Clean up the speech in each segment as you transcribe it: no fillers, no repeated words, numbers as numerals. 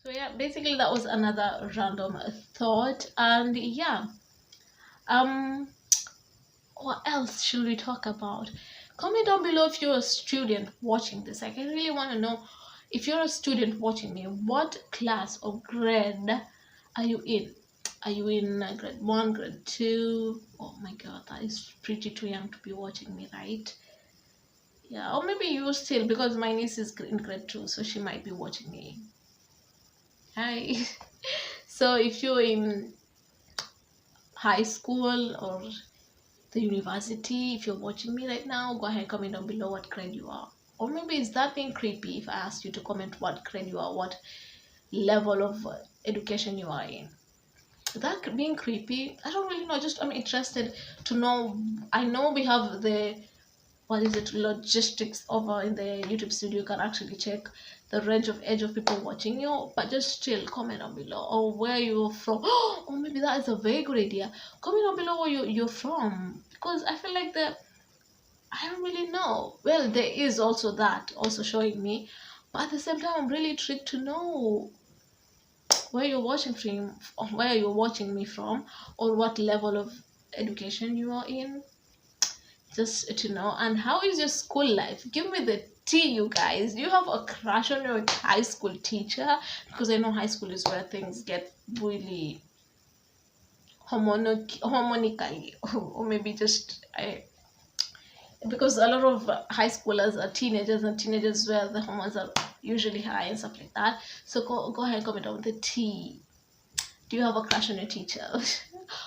So yeah, basically that was another random thought. And yeah, um what else should we talk about? Comment down below if you're a student watching this. Like, I really want to know, if you're a student watching me, what class or grade are you in? Are you in grade 1, grade 2? Oh my god, that is pretty too young to be watching me, right? Yeah, or maybe you still, because my niece is in grade 2, so she might be watching me. Hi. So if you're in high school or the university, if you're watching me right now, go ahead and comment down below what grade you are. Or maybe is that being creepy if I asked you to comment what grade you are, what level of education you are in? Is that being creepy? I don't really know. Just I'm interested to know. I know we have the, what is it, logistics over in the YouTube studio. You can actually check the range of age of people watching you, but just still comment down below, or where you're from. Or maybe that is a very good idea. Comment down below where you're from, because I feel like I don't really know. Well, there is also that also showing me, but at the same time I'm really intrigued to know where you're watching from, or where you're watching me from, or what level of education you are in, just to know. And how is your school life? Give me the tea, you guys. Do you have a crush on your high school teacher? Because I know high school is where things get really harmonically, or maybe just because a lot of high schoolers are teenagers, and teenagers where the hormones are usually high and stuff like that. So go ahead and comment down the tea. Do you have a crush on your teacher?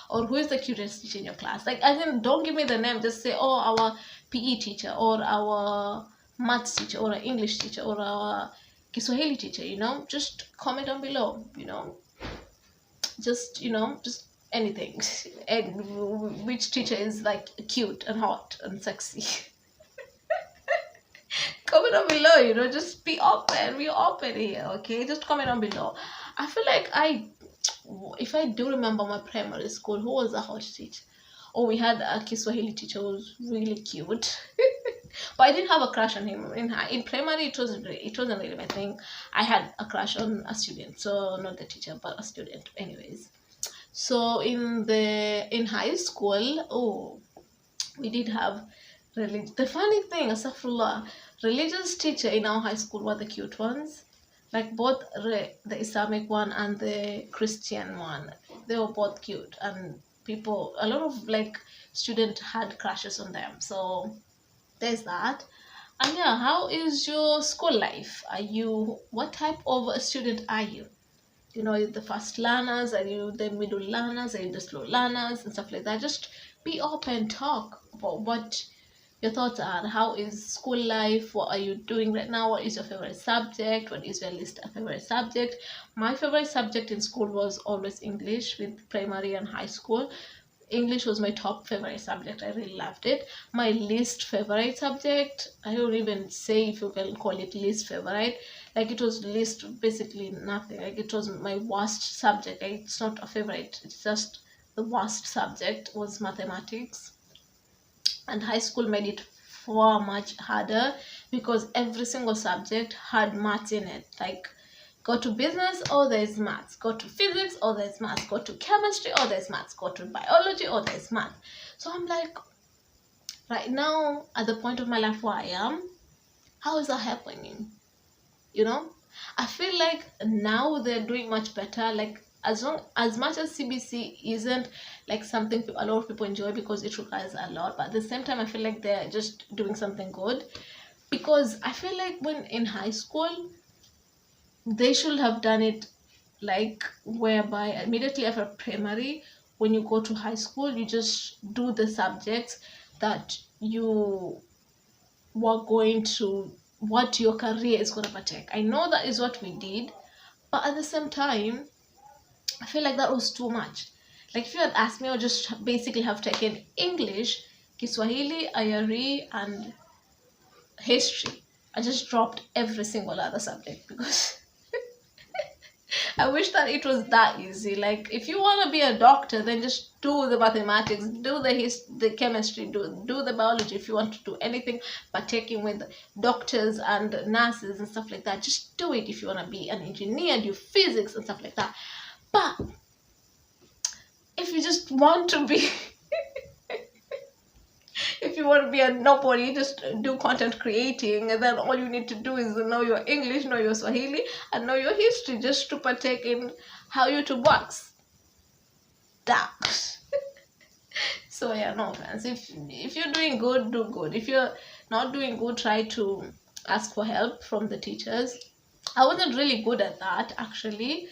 Or who is the cutest teacher in your class? Like, I mean, don't give me the name, just say, oh, our PE teacher, or our maths teacher, or our English teacher, or our Kiswahili teacher, just comment down below, just anything. And which teacher is like cute and hot and sexy? Comment down below, just be open here, okay? Just comment down below. I feel like if I do remember my primary school, who was a hot teacher? Oh, we had a Kiswahili teacher who was really cute. But I didn't have a crush on him in primary. It wasn't really my thing. I had a crush on a student, so not the teacher but a student, anyways. So in high school, oh, we did have the funny thing, Astaghfirullah, religious teacher in our high school were the cute ones, like both the Islamic one and the Christian one. They were both cute, and a lot of like students had crushes on them. So there's that. And yeah, how is your school life? What type of a student are you? The fast learners, are you the middle learners, are you the slow learners, and stuff like that? Just be open, talk about what your thoughts are. How is school life? What are you doing right now? What is your favorite subject? What is your least favorite subject? My favorite subject in school was always English, with primary and high school. English was my top favorite subject. I really loved it. My least favorite subject, I don't even say if you can call it least favorite. Like, it was least, basically nothing. Like, it was my worst subject. Like, it's not a favorite. It's just the worst subject was mathematics. And high school made it far much harder, because every single subject had maths in it. Like, go to business, oh, there's maths. Go to physics, oh, there's maths. Go to chemistry, oh, there's maths. Go to biology, oh, there's maths. So I'm like, right now, at the point of my life where I am, how is that happening? You know? I feel like now they're doing much better. Like, as much as CBC isn't like something a lot of people enjoy because it requires a lot, but at the same time I feel like they're just doing something good. Because I feel like when in high school, they should have done it like whereby immediately after primary, when you go to high school, you just do the subjects that you were going to, what your career is going to take. I know that is what we did, but at the same time, I feel like that was too much. Like, if you had asked me, I would just basically have taken English, Kiswahili, IRE, and history. I just dropped every single other subject, because I wish that it was that easy. Like, if you want to be a doctor, then just do the mathematics, do the chemistry, do the biology. If you want to do anything, partaking with doctors and nurses and stuff like that, just do it. If you want to be an engineer, do physics and stuff like that. But if you just want to be if you want to be a nobody, just do content creating, and then all you need to do is know your English, know your Swahili, and know your history, just to partake in how YouTube works. That. So yeah, no offense. If you're doing good, do good. If you're not doing good, try to ask for help from the teachers. I wasn't really good at that, actually.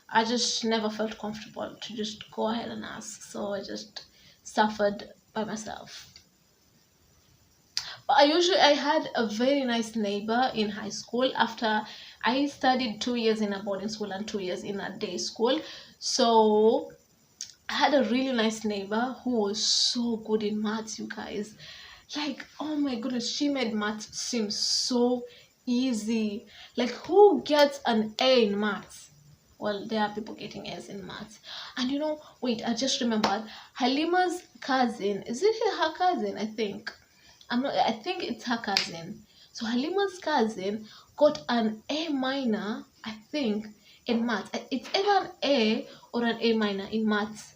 I just never felt comfortable to just go ahead and ask, so I just suffered by myself. But I had a very nice neighbor in high school. After I studied 2 years in a boarding school and 2 years in a day school, so I had a really nice neighbor who was so good in maths, you guys. Like, oh my goodness, she made maths seem so easy. Like, who gets an A in maths? Well, there are people getting A's in maths. And wait, I just remembered, Halima's cousin, is it her cousin? I think it's her cousin. So Halima's cousin got an A minor, I think, in maths. It's either an A or an A minor in maths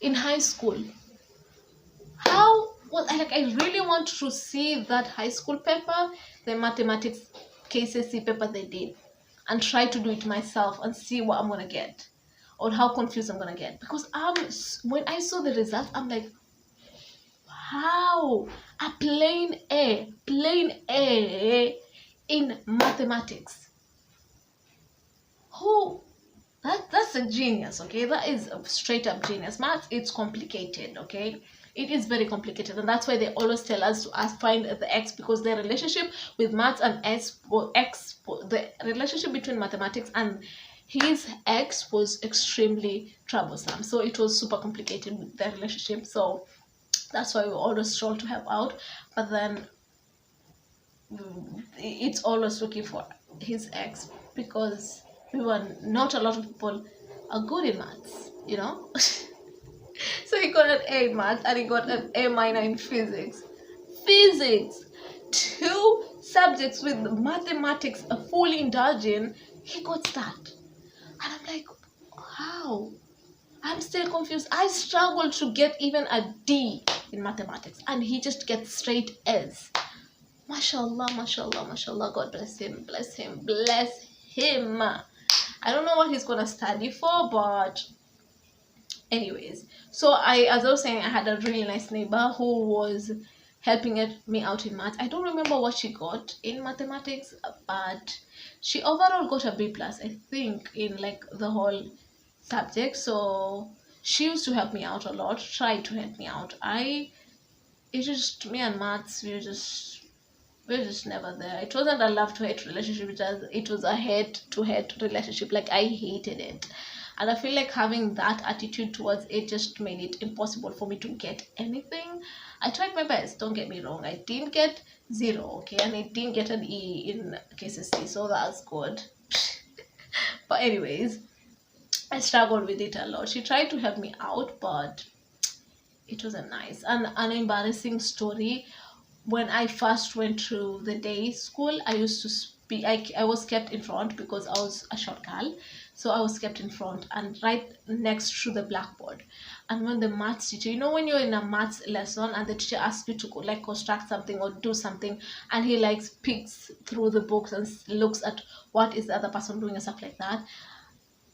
in high school. How? Well, I really want to see that high school paper, the mathematics KCSE paper they did, and try to do it myself and see what I'm gonna get, or how confused I'm gonna get. Because when I saw the result, I'm like, how? A plain A in mathematics. Who? That's a genius, okay? That is a straight up genius. Maths, it's complicated, okay? It is very complicated, and that's why they always tell us to find the X, because the relationship with maths and the relationship between mathematics and his ex was extremely troublesome. So it was super complicated with their relationship. So that's why we always try to help out, but then it's always looking for his ex, because not a lot of people are good in maths, So he got an A in maths and he got an A minor in physics. Physics, 2 subjects with mathematics fully indulging, he got that. And I'm like, how? I'm still confused. I struggled to get even a D in mathematics, and he just gets straight A's. Mashallah, mashallah, mashallah. God bless him, bless him, bless him. I don't know what he's gonna study for, but anyways. So as I was saying, I had a really nice neighbor who was helping me out in math. I don't remember what she got in mathematics, but she overall got a B plus, I think, in like the whole subject. So she used to help me out a lot, tried to help me out. It's just me and maths, we're just never there. It wasn't a love to hate relationship, it was a hate to hate relationship. Like, I hated it, and I feel like having that attitude towards it just made it impossible for me to get anything. I tried my best, don't get me wrong. I didn't get 0, okay, and I didn't get an E in KCSE, so that's good. But anyways, I struggled with it a lot. She tried to help me out, but it wasn't nice. And an embarrassing story, when I first went to the day school, I used to speak, I was kept in front because I was a short girl. So I was kept in front and right next to the blackboard. And when the maths teacher, when you're in a maths lesson and the teacher asks you to construct something or do something, and he peeks through the books and looks at what is the other person doing and stuff like that,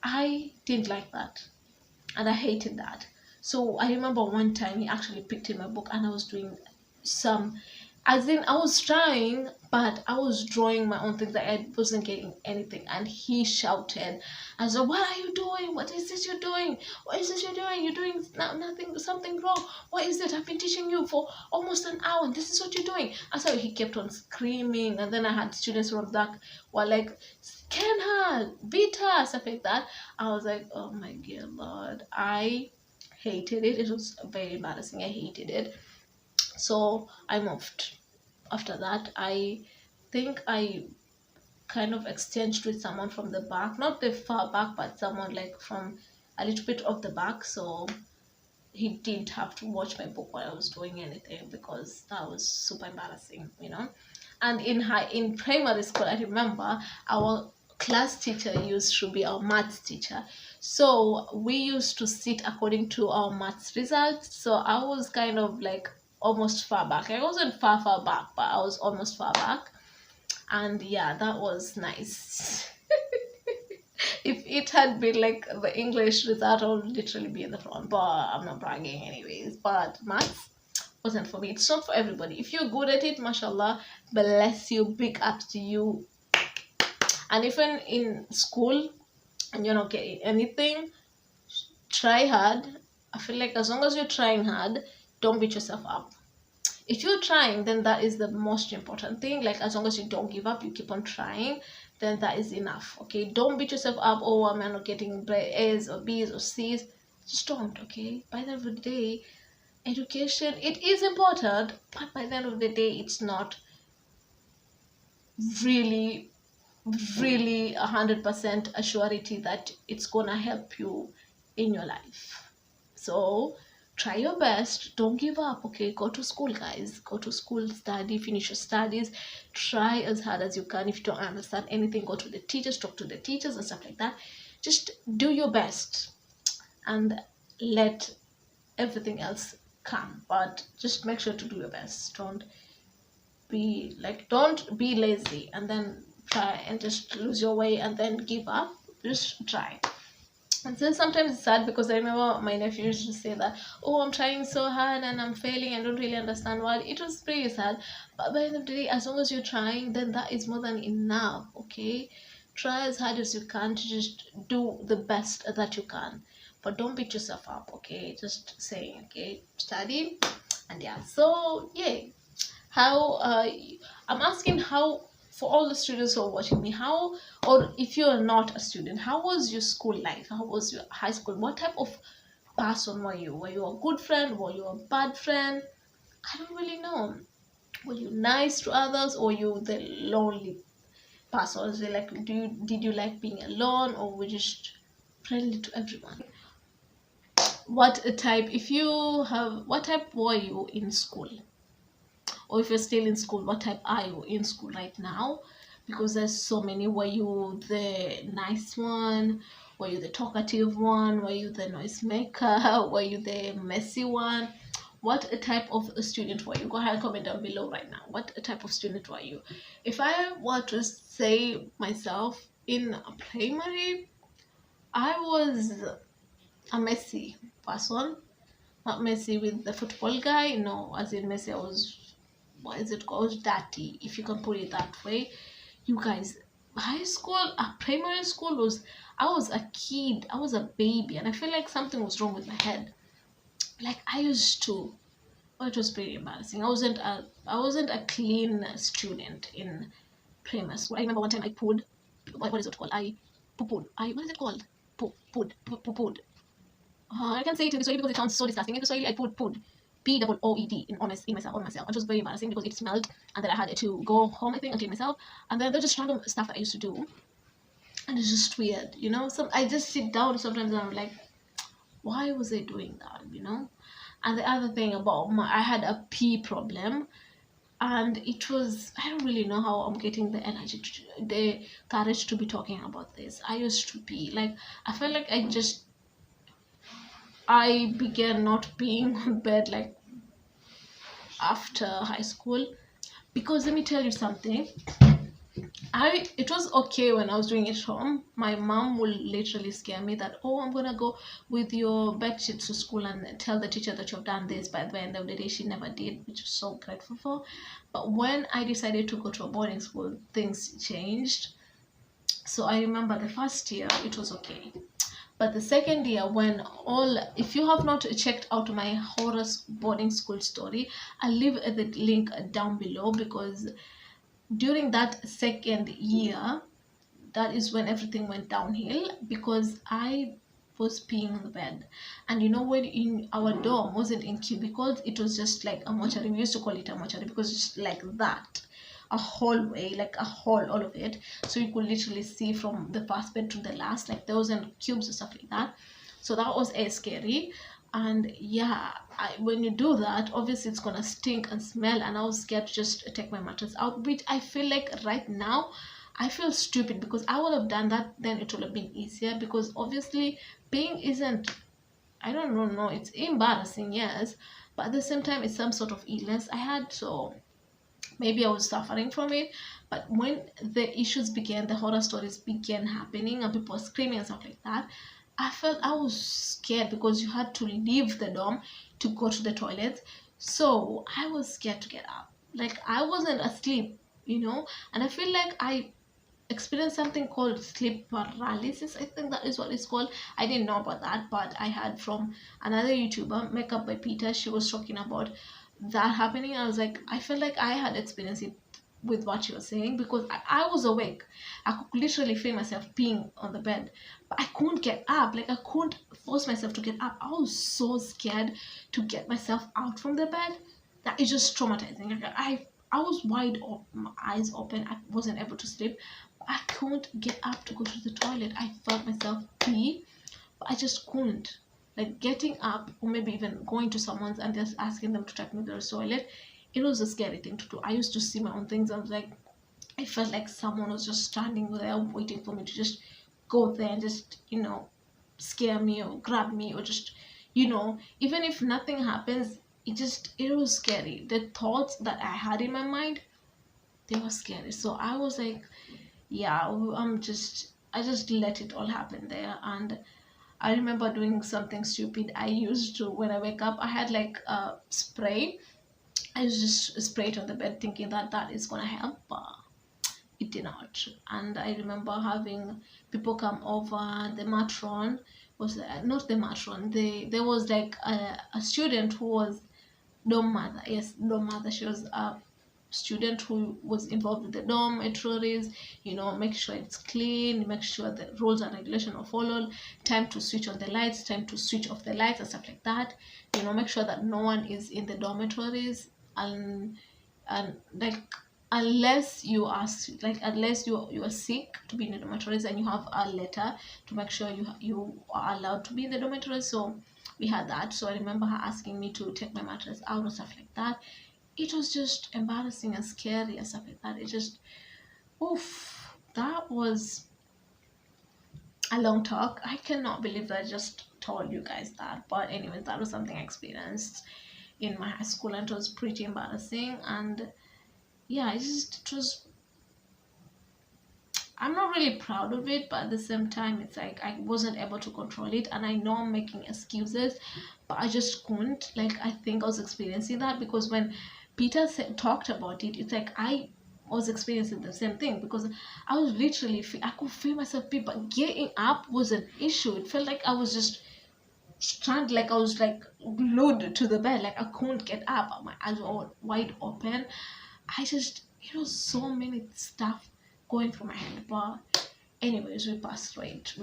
I didn't like that, and I hated that. So I remember one time he actually picked in my book, and I was doing as in I was trying, but I was drawing my own things that I wasn't getting anything. And he shouted, I said, "What are you doing? What is this you're doing? What is this you're doing? You're doing nothing, something wrong. What is it? I've been teaching you for almost an hour, and this is what you're doing." And so he kept on screaming, and then I had students from that were like, "Can her, beat her," stuff like that. I was like, oh my god, Lord, I hated it. It was very embarrassing. I hated it. So I moved. After that, I think I kind of exchanged with someone from the back, not the far back, but someone like from a little bit of the back. So he didn't have to watch my book while I was doing anything, because that was super embarrassing, you know. And in primary school, I remember our class teacher used to be our maths teacher. So we used to sit according to our maths results. So I was kind of like almost far back. I wasn't far back, but I was almost far back. And yeah, that was nice. If it had been like the English result, I would literally be in the front. But I'm not bragging anyways. But maths wasn't for me. It's not for everybody. If you're good at it, mashallah, bless you, big ups to you. And even in school and you're not getting anything, try hard. I feel like as long as you're trying hard, don't beat yourself up. If you're trying, then that is the most important thing. Like, as long as you don't give up, you keep on trying, then that is enough. Okay, don't beat yourself up. Oh, I'm not getting A's or B's or C's. Just don't. Okay, by the end of the day, education, it is important, but by the end of the day, it's not really 100% a surety that it's gonna help you in your life. So try your best, don't give up. Okay, go to school, guys, go to school, study, finish your studies, try as hard as you can. If you don't understand anything, go to the teachers, talk to the teachers and stuff like that. Just do your best and let everything else come, but just make sure to do your best. Don't be lazy and then try and just lose your way and then give up. Just try. And then sometimes it's sad, because I remember my nephew used to say that, oh, I'm trying so hard and I'm failing, I don't really understand why. It was pretty sad, but by the end of the day, as long as you're trying, then that is more than enough. Okay, try as hard as you can to just do the best that you can, but don't beat yourself up. Okay, just saying. Okay, study. And yeah, so yeah, how I'm asking, how, for all the students who are watching me, how, or if you're not a student, how was your school life? How was your high school? What type of person were you? Were you a good friend? Were you a bad friend? I don't really know. Were you nice to others, or were you the lonely person? Was it like, did you like being alone, or were you just friendly to everyone? What type, what type were you in school? Or if you're still in school, what type are you in school right now? Because there's so many. Were you the nice one? Were you the talkative one? Were you the noise maker? Were you the messy one? What type of a student were you? Go ahead and comment down below right now. What type of student were you? If I were to say myself, in primary, I was a messy person. Not messy with the football guy, no, as in messy, I was, what is it called, dirty, if you can put it that way. You guys, high school, primary school was, I was a kid, I was a baby, and I feel like something was wrong with my head. Like, I used to, well, it was pretty embarrassing. I wasn't a clean student in primary school. I remember one time I pooed. What is it called? I poo-pooed. What is it called? Poo-pooed. I can't say it in Swahili because it sounds so disgusting. In Swahili, I put P-O-O-E-D in myself, on myself. It was very embarrassing because it smelled, and then I had to go home, I think, and clean myself. And then there's just random stuff that I used to do, and it's just weird, you know. So I just sit down sometimes and I'm like, why was I doing that, you know? And the other thing about I had a pee problem, and it was, I don't really know how I'm getting the energy, the courage to be talking about this. I used to pee, like, I felt like I began not being in bed like after high school, because let me tell you something. It was okay when I was doing it home. My mom will literally scare me that, oh, I'm gonna go with your bed sheets to school and tell the teacher that you've done this. By the end of the day, she never did, which I'm so grateful for. But when I decided to go to a boarding school, things changed. So I remember the first year it was okay, but the second year, if you have not checked out my horror boarding school story, I'll leave the link down below, because during that second year, that is when everything went downhill, because I was peeing on the bed. And you know, when in our dorm wasn't in cubicles, it was just like a mortuary. We used to call it a mortuary because it's like that. a hallway, like a hall, all of it. So you could literally see from the first bed to the last, like there wasn't cubes or stuff like that. So that was scary. And yeah, when you do that, obviously it's gonna stink and smell, and I was scared to just take my mattress out, which I feel like right now I feel stupid, because I would have done that, then it would have been easier, because obviously peeing isn't, I don't know, no, it's embarrassing, yes, but at the same time it's some sort of illness I had, so maybe I was suffering from it. But when the issues began, the horror stories began happening, and people were screaming and stuff like that, I felt I was scared, because you had to leave the dorm to go to the toilet. So I was scared to get up. Like I wasn't asleep, and I feel like I experienced something called sleep paralysis. I think that is what it's called. I didn't know about that, but I heard from another YouTuber, Makeup by Peter. She was talking about that happening. I was like, I felt like I had experienced it with what she was saying, because I was awake. I could literally feel myself peeing on the bed, but I couldn't get up. Like I couldn't force myself to get up. I was so scared to get myself out from the bed that it's just traumatizing. Like I was wide open, my eyes open. I wasn't able to sleep. I couldn't get up to go to the toilet. I felt myself pee, but I just couldn't. Like getting up, or maybe even going to someone's and just asking them to take me to the toilet, it was a scary thing to do. I used to see my own things. I was like, I felt like someone was just standing there waiting for me to just go there and just, scare me or grab me, or just, even if nothing happens, it was scary. The thoughts that I had in my mind, they were scary. So I was like, yeah, I just let it all happen there. And I remember doing something stupid. I used to, when I wake up, I had like a spray. I just spray it on the bed thinking that that is gonna help, but it did not. And I remember having people come over. The matron was not the matron. There was like a student who was dorm mother. Yes, dorm mother. She was a student who was involved with the dormitories, make sure it's clean, make sure the rules and regulation are followed, time to switch on the lights, time to switch off the lights and stuff like that, make sure that no one is in the dormitories, and like unless you are unless you are sick to be in the dormitories, and you have a letter to make sure you are allowed to be in the dormitories. So we had that. So I remember her asking me to take my mattress out and stuff like that. It was just embarrassing and scary and stuff like that. It just, oof, that was a long talk. I cannot believe that I just told you guys that. But anyways, that was something I experienced in my high school, and it was pretty embarrassing. And yeah, it was, I'm not really proud of it, but at the same time, it's like I wasn't able to control it. And I know I'm making excuses, but I just couldn't. Like, I think I was experiencing that, because when Peter talked about it, it's like I was experiencing the same thing, because I was literally, I could feel myself pee, but getting up was an issue. It felt like I was just stranded, like I was like glued to the bed, like I couldn't get up. My eyes were wide open. It was so many stuff going through my head. But anyways, we passed through it.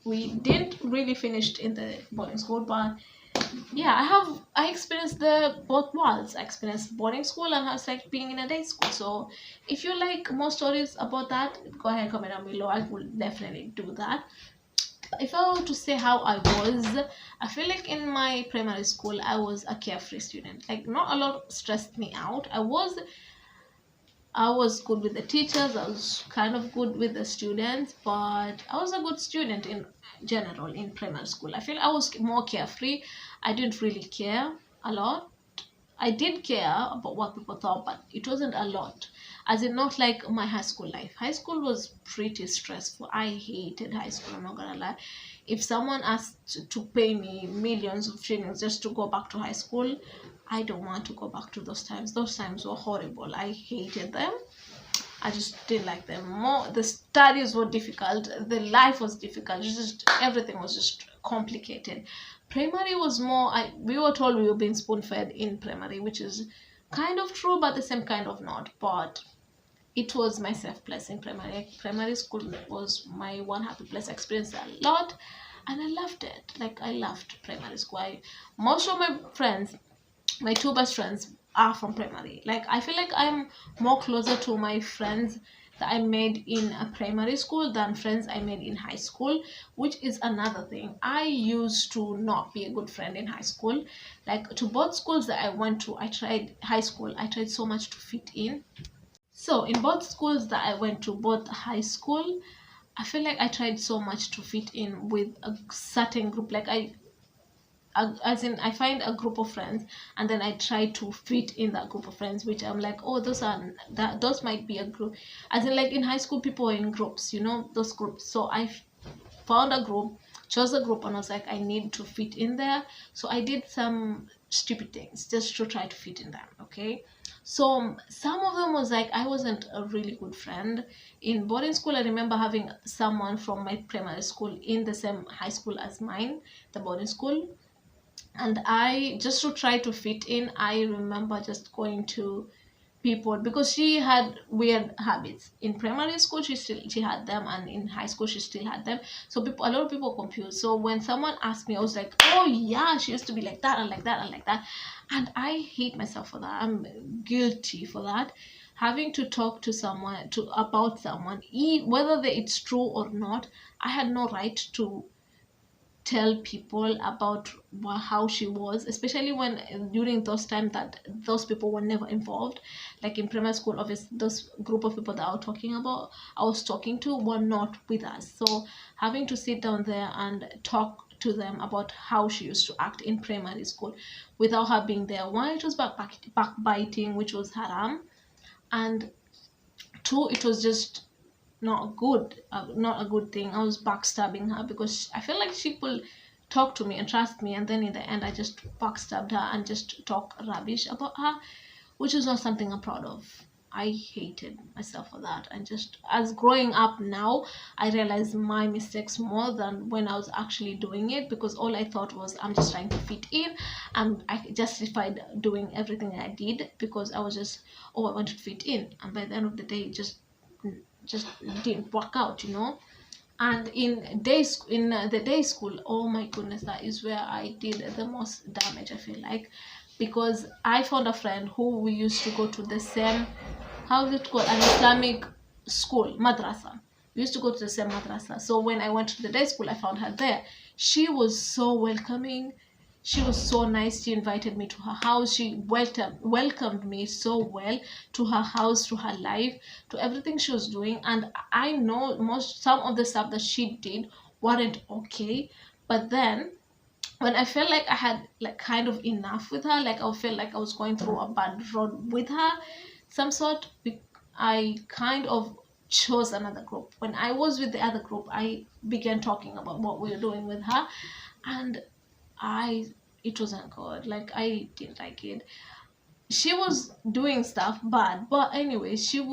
We didn't really finish in the boarding school, but yeah, I experienced the both worlds. I experienced boarding school, and I was like being in a day school. So if you like more stories about that, go ahead and comment down below. I will definitely do that. If I were to say how I was, I feel like in my primary school I was a carefree student. Like not a lot stressed me out. I was good with the teachers. I was kind of good with the students, but I was a good student in general in primary school. I feel I was more carefree. I didn't really care a lot. I did care about what people thought, but it wasn't a lot. As in, not like my high school life. High school was pretty stressful. I hated high school, I'm not gonna lie. If someone asked to pay me millions of shillings just to go back to high school, I don't want to go back to those times. Those times were horrible. I hated them. I just didn't like them. More, the studies were difficult. The life was difficult. Just everything was just complicated. Primary was more. We were told we were being spoon-fed in primary, which is kind of true, but the same kind of not. But it was my safe place in primary. Primary school was my one happy place. I experienced a lot, and I loved it. Like I loved primary school. Most of my friends, my two best friends, are from primary. Like I feel like I'm more closer to my friends that I made in a primary school than friends I made in high school, which is another thing. I used to not be a good friend in high school. Like to both schools that I went to, I tried high school, I tried so much to fit in. So in both schools that I went to, both high school, I feel like I tried so much to fit in with a certain group. Like as in I find a group of friends and then I try to fit in that group of friends, which I'm like, oh, those might be a group. As in like in high school, people were in groups, those groups. So I found a group, chose a group, and I was like, I need to fit in there. So I did some stupid things just to try to fit in them. Okay. So some of them was like I wasn't a really good friend. In boarding school, I remember having someone from my primary school in the same high school as mine, the boarding school. And I, just to try to fit in, I remember just going to people because she had weird habits. In primary school she had them, and in high school she still had them. So a lot of people were confused. So when someone asked me, I was like, oh yeah, she used to be like that and like that and like that. And I hate myself for that. I'm guilty for that, having to talk to someone to about someone, whether it's true or not. I had no right to tell people about how she was, especially when during those times that those people were never involved. Like in primary school, obviously those group of people that I was talking to were not with us. So having to sit down there and talk to them about how she used to act in primary school without her being there, one, it was backbiting, which was haram, and two, it was just not a good thing. I was backstabbing her because I feel like she could talk to me and trust me, and then in the end I just backstabbed her and just talk rubbish about her, which is not something I'm proud of. I hated myself for that. And just as growing up now, I realize my mistakes more than when I was actually doing it, because all I thought was I'm just trying to fit in, and I justified doing everything I did because I was just, oh, I wanted to fit in, and by the end of the day it just didn't work out. And in the day school, oh my goodness, that is where I did the most damage, I feel like, because I found a friend who we used to go to the same, how is it called, an Islamic school, madrasa. We used to go to the same madrasa. So when I went to the day school, I found her there. She was so welcoming, she was so nice. She invited me to her house. She welcomed me so well to her house, to her life, to everything she was doing. And I know some of the stuff that she did weren't okay, but then when I felt like I had like kind of enough with her, like I felt like I was going through a bad road with her, some sort, I kind of chose another group. When I was with the other group, I began talking about what we were doing with her, and I it wasn't good. Like I didn't like it. She was doing stuff bad, but anyway, she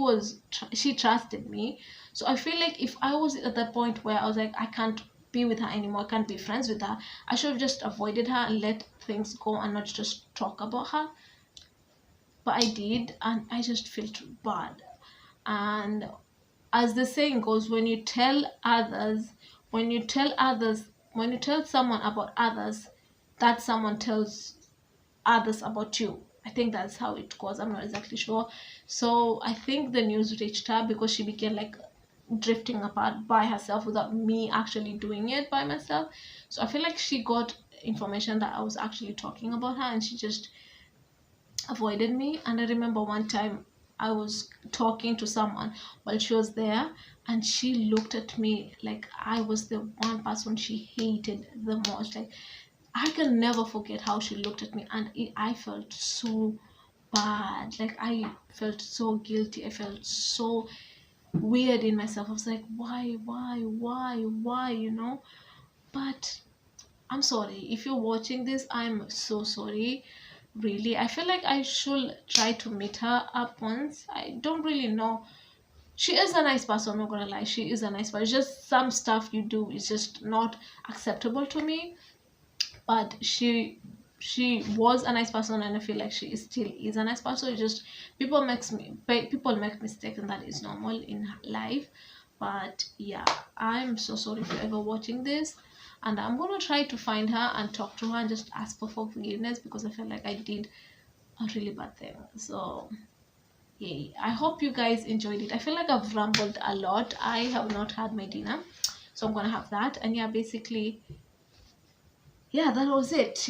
trusted me. So I feel like if I was at that point where I was like, I can't be with her anymore, I can't be friends with her, I should have just avoided her and let things go and not just talk about her. But I did, and I just felt bad. And as the saying goes, when you tell someone about others, that someone tells others about you. I think that's how it goes. I'm not exactly sure. So I think the news reached her because she began like drifting apart by herself without me actually doing it by myself. So I feel like she got information that I was actually talking about her, and she just avoided me. And I remember one time I was talking to someone while she was there, and she looked at me like I was the one person she hated the most. Like I can never forget how she looked at me, and I felt so bad. Like I felt so guilty. I felt so weird in myself. I was like, why? But I'm sorry. If you're watching this, I'm so sorry. Really, I feel like I should try to meet her up once. I don't really know. She is a nice person, I'm not gonna lie. She is a nice person. It's just some stuff you do is just not acceptable to me. But she was a nice person, and I feel like she still is a nice person. It's just people make mistakes, and that is normal in life. But yeah, I'm so sorry if you're ever watching this, and I'm gonna try to find her and talk to her and just ask for forgiveness, because I feel like I did a really bad thing. So yeah, I hope you guys enjoyed it. I feel like I've rambled a lot. I have not had my dinner, so I'm gonna have that. And yeah, basically, yeah, that was it.